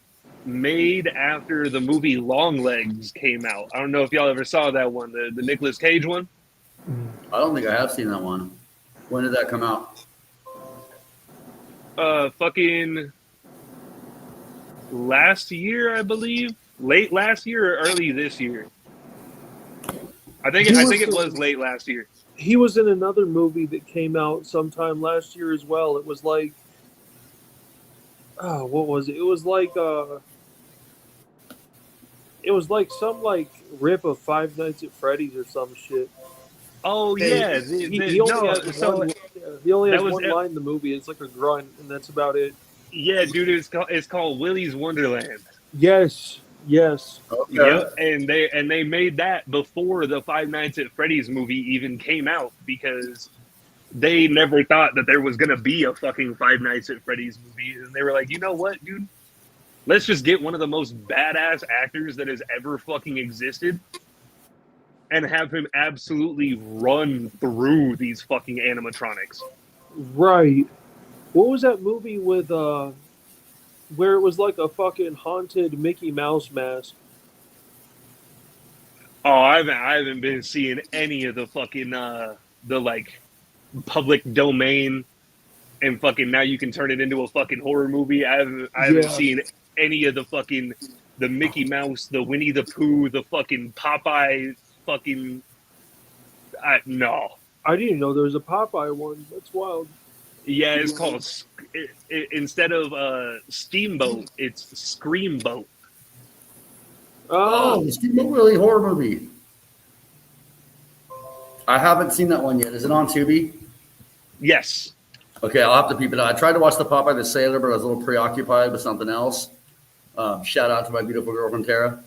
made after the movie Longlegs came out. I don't know if y'all ever saw that one, the Nicolas Cage one. I don't think I have seen that one. When did that come out? Fucking last year, I believe. Late last year or early this year. I think it was late last year. He was in another movie that came out sometime last year as well. It was like, oh, what was it? It was like some like rip of Five Nights at Freddy's or some shit. Oh yeah, He only has one line in the movie. It's like a grunt, and that's about it. Yeah, dude, it's called Willy's Wonderland. Yes. Okay. Yep, and they made that before the Five Nights at Freddy's movie even came out, because they never thought that there was gonna be a fucking Five Nights at Freddy's movie, and they were like, you know what, dude? Let's just get one of the most badass actors that has ever fucking existed and have him absolutely run through these fucking animatronics. Right. What was that movie with where it was like a fucking haunted Mickey Mouse mask? Oh, I haven't been seeing any of the fucking the like public domain and fucking now you can turn it into a fucking horror movie. I haven't Yeah. seen any of the fucking the Mickey Mouse, the Winnie the Pooh, the fucking Popeye fucking no. I didn't know there was a Popeye one. That's wild. Yeah, it's called instead of Steamboat, it's Screamboat. Oh, the Steamboat Willie horror movie. I haven't seen that one yet. Is it on Tubi? Yes. Okay, I'll have to peep it out. I tried to watch the Popeye the Sailor, but I was a little preoccupied with something else. Shout out to my beautiful girlfriend Tara.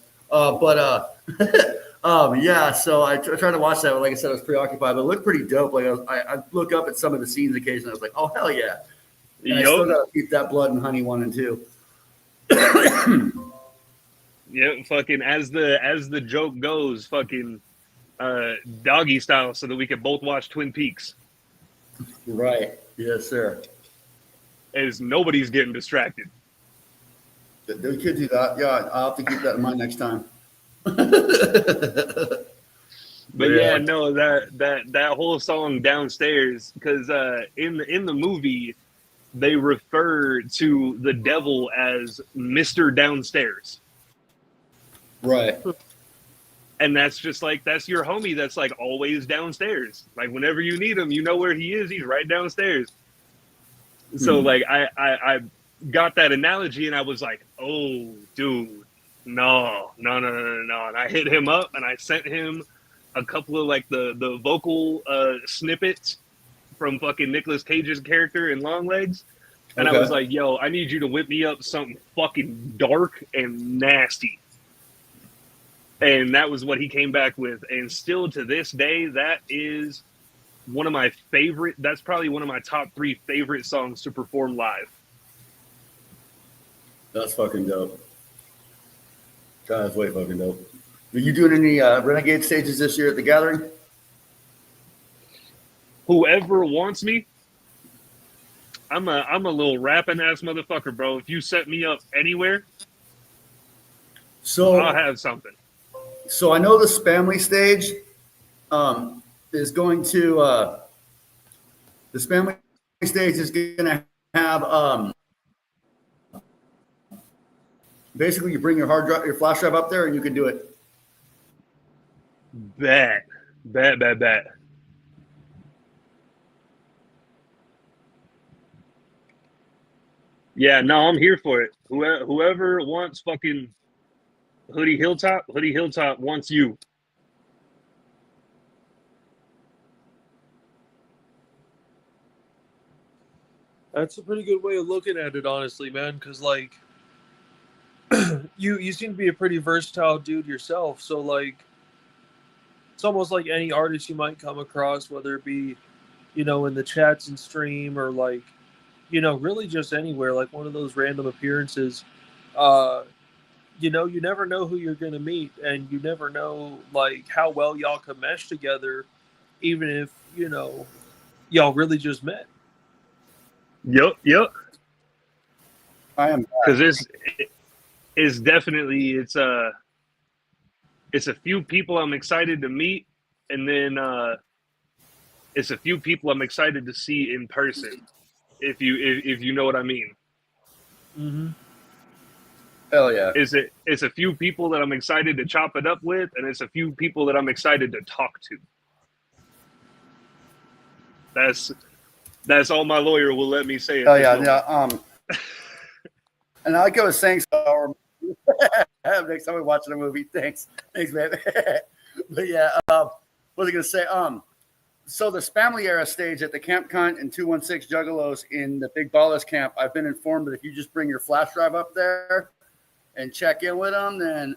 Yeah. So I tried to watch that, but like I said, I was preoccupied. But it looked pretty dope. Like I look up at some of the scenes occasionally. I was like, oh hell yeah! And I still gotta keep that Blood and Honey 1 and 2. Yeah, fucking as the joke goes, fucking doggy style, so that we could both watch Twin Peaks. Right. Yes, sir. As nobody's getting distracted. We could do that. Yeah, I'll have to keep that in mind next time. But yeah, no, that whole song Downstairs, because in the movie they refer to the devil as Mr. Downstairs. Right. And that's just like, that's your homie that's like always downstairs. Like whenever you need him, you know where he is. He's right downstairs. So like I got that analogy and I was like, oh dude, no. And I hit him up and I sent him a couple of like the vocal snippets from fucking Nicolas Cage's character in Longlegs. And I was like, yo, I need you to whip me up something fucking dark and nasty. And that was what he came back with. And still to this day, that is one of my favorite, that's probably one of my top 3 favorite songs to perform live. That's fucking dope. God, that's way fucking dope. Are you doing any Renegade stages this year at the Gathering? Whoever wants me, I'm a little rapping ass motherfucker, bro. If you set me up anywhere, So I'll have something. So I know the Spamley stage is going to the Spamley stage is going to have basically you bring your hard drive, your flash drive up there, and you can do it. Bet. Yeah, no, I'm here for it. Whoever wants fucking Hoodie Hilltop wants you. That's a pretty good way of looking at it, honestly, man. Because like, you seem to be a pretty versatile dude yourself. So like, it's almost like any artist you might come across, whether it be, in the chats and stream or like, really just anywhere, like one of those random appearances. You never know who you're going to meet, and you never know like how well y'all can mesh together, even if y'all really just met. Yep. I am Because it's definitely it's a few people I'm excited to meet, and then it's a few people I'm excited to see in person. If you know what I mean. Mm-hmm. hell yeah. It's a few people that I'm excited to chop it up with, and it's a few people that I'm excited to talk to. That's all my lawyer will let me say. Oh yeah. And like I was saying, so next time we're watching a movie, thanks, man. But yeah, what was I gonna say? So the Spamley era stage at the Camp Cunt and 216 Juggalos in the Big Ballers camp, I've been informed that if you just bring your flash drive up there and check in with them, then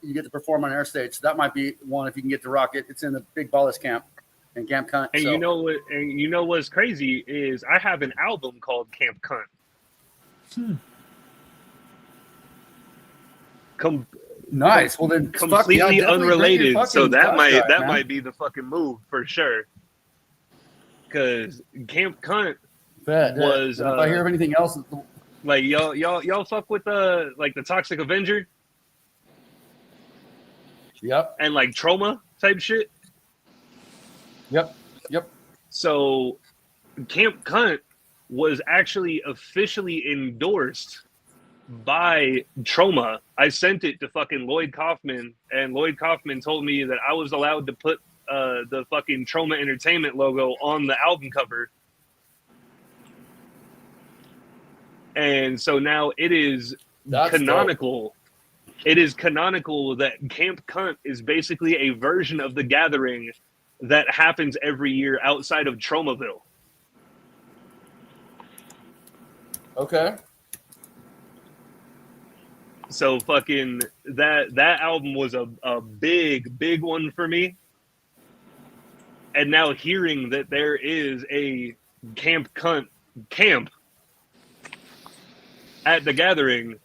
you get to perform on air stage. So that might be one if you can get to rock it. It's in the Big Ballers camp in Camp Cunt. And you know what? And you know what's crazy is I have an album called Camp Cunt. Nice. Well then, fuck yeah, completely definitely bring your unrelated. So fucking that flash drive, that man. might be the fucking move for sure. Because Camp Cunt Bet, was and if I hear of anything else, like y'all fuck with the Toxic Avenger yep, and like Trauma type shit. yep. So Camp Cunt was actually officially endorsed by Trauma. I sent it to fucking Lloyd Kaufman, and Lloyd Kaufman told me that I was allowed to put the fucking Trauma Entertainment logo on the album cover. And so now it is That's canonical. It is canonical that Camp Cunt is basically a version of The Gathering that happens every year outside of Tromaville. Okay. So fucking that album was a big one for me. And now hearing that there is a Camp Cunt camp at The Gathering,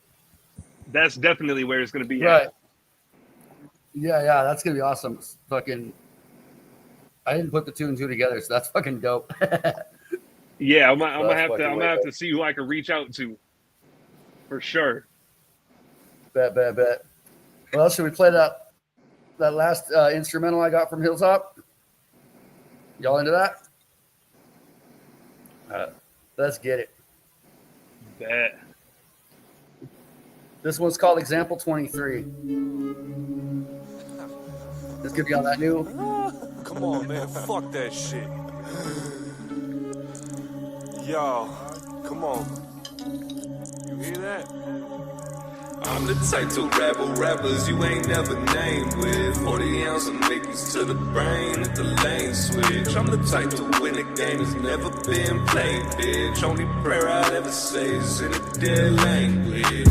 that's definitely where it's going to be Right. at. Yeah, that's gonna be awesome. Fucking, I didn't put the two and two together, so that's fucking dope. Yeah, I'm gonna That's have fucking way to dope. see who I can reach out to, for sure. Bet. Well, should we play that last instrumental I got from Hilltop? Y'all into that? Let's get it. Bet. This one's called Example 23. This could be on that new. Come on, man. Fuck that shit. Yo, come on. You hear that? I'm the type to rabble rappers you ain't never named with 40 ounce of Mickey's to the brain at the lane switch. I'm the type to win a game that's never been played, bitch. Only prayer I'd ever say is in a dead language.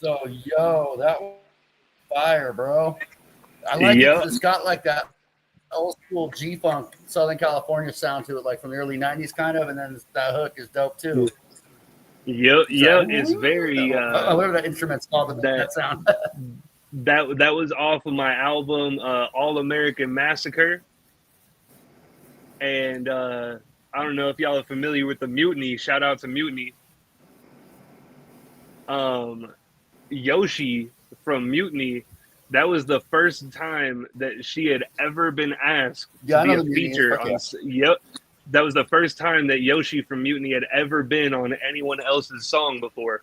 So, yo, that was fire, bro. I like it because it's got like that old school G-Funk Southern California sound to it, like from the early 90s kind of, and then that hook is dope too. Yep, it's very whatever that instrument's called, that sound. that was off of my album All American Massacre. And I don't know if y'all are familiar with the Mutiny. Shout out to Mutiny. Yoshi from Mutiny, that was the first time that she had ever been asked to be a feature on. Yep, that was the first time that Yoshi from Mutiny had ever been on anyone else's song before.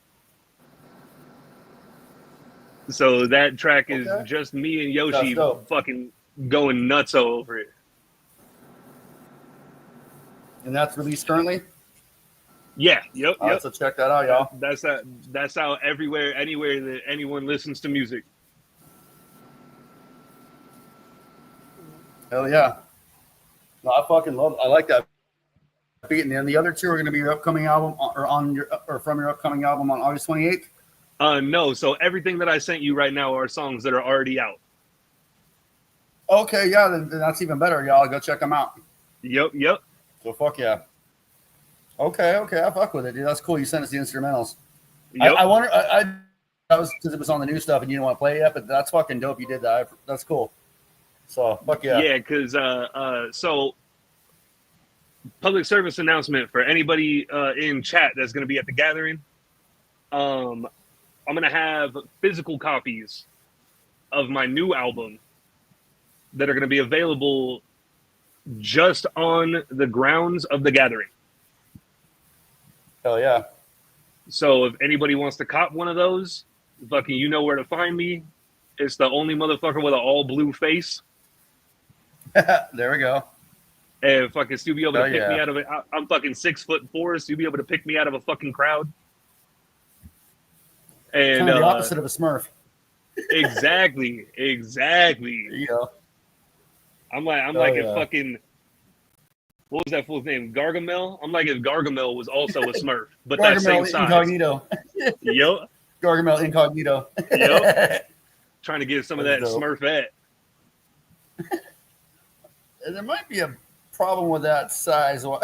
So that track is just me and Yoshi fucking going nuts over it. And that's released currently? Yeah, yep. So check that out, y'all. That's out anywhere that anyone listens to music. Hell yeah. No, I fucking love it. I like that beat. And then the other two are going to be your upcoming album or from your upcoming album on August 28th. No, so everything that I sent you right now are songs that are already out. Okay, yeah, then that's even better, y'all. Go check them out. Yep. So fuck yeah. Okay, I fuck with it, dude. That's cool. You sent us the instrumentals. Yep. I wonder. That was because it was on the new stuff and you didn't want to play it yet, but that's fucking dope. You did that. That's cool. So fuck yeah. Yeah, because so public service announcement for anybody in chat that's going to be at the gathering. I'm going to have physical copies of my new album that are going to be available just on the grounds of the gathering. Hell yeah. So if anybody wants to cop one of those, fucking, you know where to find me. It's the only motherfucker with an all blue face. There we go. And fucking Stu be able to Hell pick yeah. me out of it. I'm fucking 6'4", so you be able to pick me out of a fucking crowd. And Kind of the opposite of a Smurf. exactly. There you go. I'm like if fucking, what was that fool's name? Gargamel? I'm like if Gargamel was also a Smurf, but that same Gargamel size. Incognito. Yup. Gargamel Incognito. Yep. Trying to get some of that That's dope. Smurfette. There might be a problem with that size. We'll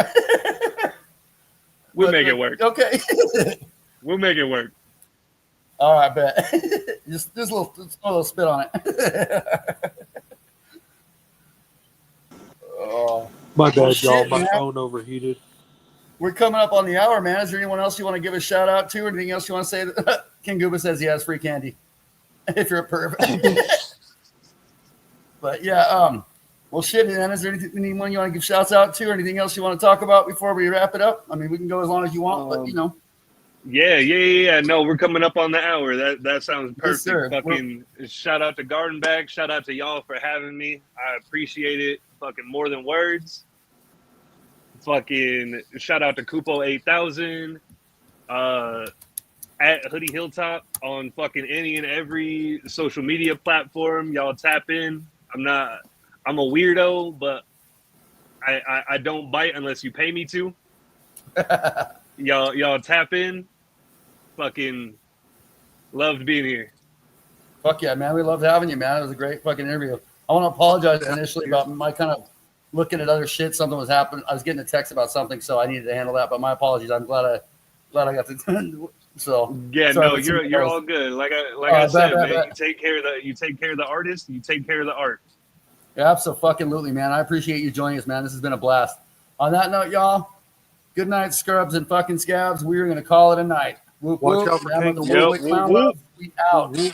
make it work. Okay. We'll make it work. All right, bet. just a little spit on it. Oh, My bad, Well, y'all. shit, My man. phone overheated. we're coming up on the hour, man. Is there anyone else you want to give a shout out to? Or anything else you want to say? King Gooba says he has free candy. If you're a perv. But yeah, well, shit, man. Is there anyone you want to give shouts out to, or anything else you want to talk about before we wrap it up? I mean, we can go as long as you want, but you know. Yeah. No, we're coming up on the hour. That sounds perfect. Yes, sir. Fucking shout out to Garden Bag. Shout out to y'all for having me. I appreciate it. Fucking more than words. Fucking shout out to Kupo 8000. At Hoodie Hilltop on fucking any and every social media platform. Y'all tap in. I'm a weirdo, but I don't bite unless you pay me to. Y'all tap in. Fucking loved being here. Fuck yeah, man. We loved having you, man. It was a great fucking interview. I want to apologize initially about my kind of looking at other shit. Something was happening. I was getting a text about something, so I needed to handle that. But my apologies. I'm glad I got to. So Yeah, sorry no, for you're something all else. good. Like I said, bet. man, you take care of the artist, you take care of the art. Yeah, absolutely, man. I appreciate you joining us, man. This has been a blast. On that note, y'all, good night, scrubs and fucking scabs. We're gonna call it a night. Whoop, Watch whoop. out for Down with the kangaroos. Woodwick Clown Love. We out. Whoop, whoop.